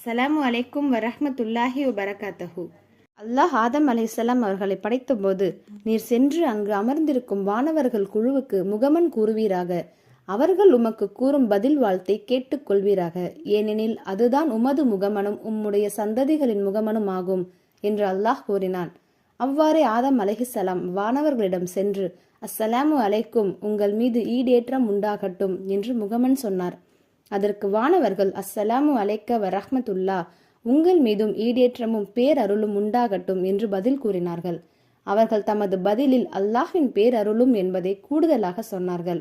அஸ்ஸலாமு அலைக்கும் வரஹ்மத்துல்லாஹி வபரகாத்தஹு. அல்லாஹ் ஆதம் அலைஹிஸ்ஸலாம் அவர்களை படைத்தபோது, நீர் சென்று அங்கு அமர்ந்திருக்கும் வானவர்கள் குழுவுக்கு முகமன் கூறுவீராக, அவர்கள் உமக்கு கூறும் பதில் வாழ்த்தை கேட்டுக் கொள்வீராக, ஏனெனில் அதுதான் உமது முகமனும் உம்முடைய சந்ததிகளின் முகமனும் ஆகும் என்று அல்லாஹ் கூறினான். அவ்வாறே ஆதம் அலைஹிஸ்ஸலாம் வானவர்களிடம் சென்று, அஸ்ஸலாமு அலைக்கும், உங்கள் மீது ஈடேற்றம் உண்டாகட்டும் என்று முகமன் சொன்னார். அதற்கு வானவர்கள், அஸ்ஸலாமு அலைக்க வரஹ்மத்துல்லா, உங்கள் மீதும் ஈடேற்றமும் பேரருளும் உண்டாகட்டும் என்று பதில் கூறினார்கள். அவர்கள் தமது பதிலில் அல்லாஹ்வின் பேரருளும் என்பதை கூடுதலாக சொன்னார்கள்.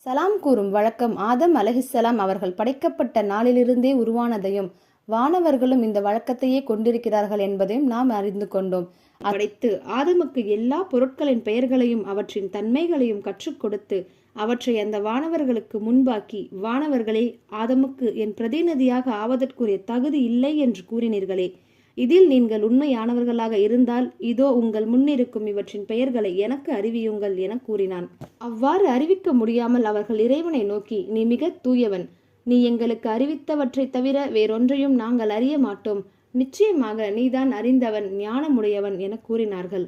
சலாம் கூறும் வழக்கம் ஆதம் அலைஹிஸ்ஸலாம் அவர்கள் படைக்கப்பட்ட நாளிலிருந்தே உருவானதையும் வானவர்களும் இந்த வழக்கத்தையே கொண்டிருக்கிறார்கள் என்பதையும் நாம் அறிந்து கொண்டோம். படைத்து ஆதமுக்கு எல்லா பொருட்களின் பெயர்களையும் அவற்றின் தன்மைகளையும் கற்றுக் கொடுத்து அவற்றை அந்த வானவர்களுக்கு முன்பாக்கி, வானவர்களே, ஆதமுக்கு என் பிரதிநிதியாக ஆவதற்குரிய தகுதி இல்லை என்று கூறினீர்களே, இதில் நீங்கள் உண்மையானவர்களாக இருந்தால் இதோ உங்கள் முன்னிருக்கும் இவற்றின் பெயர்களை எனக்கு அறிவியுங்கள் என கூறினான். அவ்வாறு அறிவிக்க முடியாமல் அவர்கள் இறைவனை நோக்கி, நீ மிக தூயவன், நீ எங்களுக்கு அறிவித்தவற்றை தவிர வேறொன்றையும் நாங்கள் அறிய மாட்டோம், நிச்சயமாக நீதான் அறிந்தவன், ஞானமுடையவன் என கூறினார்கள்.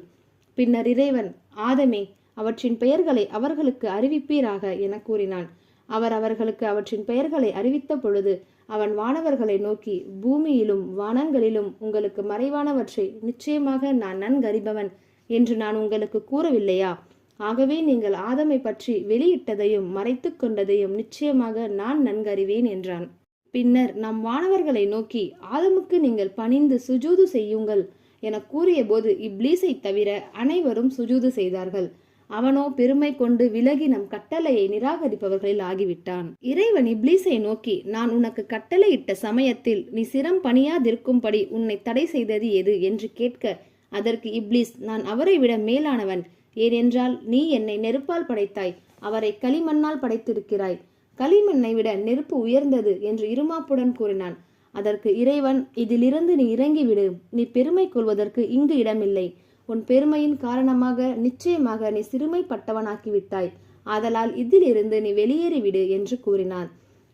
பின்னர் இறைவன், ஆதமே, அவற்றின் பெயர்களை அவர்களுக்கு அறிவிப்பீராக என கூறினான். அவர் அவர்களுக்கு அவற்றின் பெயர்களை அறிவித்த பொழுது அவன் வானவர்களை நோக்கி, பூமியிலும் வானங்களிலும் உங்களுக்கு மறைவானவற்றை நிச்சயமாக நான் நன்கறிபவன் என்று நான் உங்களுக்கு கூறவில்லையா? ஆகவே நீங்கள் ஆதமை பற்றி வெளியிட்டதையும் மறைத்து கொண்டதையும் நிச்சயமாக நான் நன்கறிவேன் என்றான். பின்னர் நாம் வானவர்களை நோக்கி, ஆதமுக்கு நீங்கள் பணிந்து சுஜூது செய்யுங்கள் என கூறிய போது இப்லீஸை தவிர அனைவரும் சுஜூது செய்தார்கள். அவனோ பெருமை கொண்டு விலகி நம் கட்டளையை நிராகரிப்பவர்களில் ஆகிவிட்டான். இறைவன் இப்லீஸை நோக்கி, நான் உனக்கு கட்டளையிட்ட சமயத்தில் நீ சிரம் பணியாதிருக்கும்படி உன்னை தடை செய்தது எது என்று கேட்க, அதற்கு இப்லீஸ், நான் அவரை விட மேலானவன், ஏனென்றால் நீ என்னை நெருப்பால் படைத்தாய், அவரை களிமண்ணால் படைத்திருக்கிறாய், களிமண்ணை விட நெருப்பு உயர்ந்தது என்று இருமாப்புடன் கூறினான். அதற்கு இறைவன், இதிலிருந்து நீ இறங்கிவிடு, நீ பெருமை கொள்வதற்கு இங்கு இடமில்லை, உன் பெருமையின் காரணமாக நிச்சயமாக நீ சிறுமைப்பட்டவனாக்கிவிட்டாய், ஆதலால் இதிலிருந்து நீ வெளியேறிவிடு என்று கூறினான்.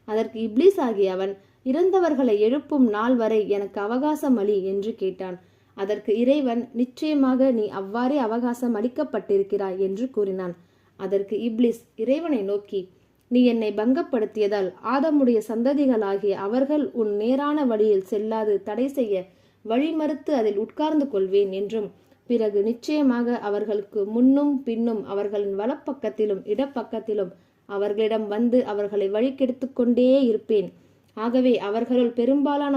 அதற்கு இப்லீஸ் ஆகிய அவன், இறந்தவர்களை எழுப்பும் நாள் வரை எனக்கு அவகாசம் அளி என்று கேட்டான். அதற்கு இறைவன், நிச்சயமாக நீ அவ்வாறே அவகாசம் அளிக்கப்பட்டிருக்கிறாய் என்று கூறினான். அதற்கு இப்லீஸ் இறைவனை நோக்கி, நீ என்னை பங்கப்படுத்தியதால் ஆதமுடைய சந்ததிகளாகிய அவர்கள் உன் நேரான வழியில் செல்லாது தடை செய்ய வழிமறுத்து அதில் உட்கார்ந்து கொள்வேன் என்றும், பிறகு நிச்சயமாக அவர்களுக்கு முன்னும் பின்னும் அவர்களின் வலப்பக்கத்திலும் இடப்பக்கத்திலும் அவர்களிடம் வந்து அவர்களை வழிகெடுத்து கொண்டே இருப்பேன். ஆகவே அவர்களுள் பெரும்பாலான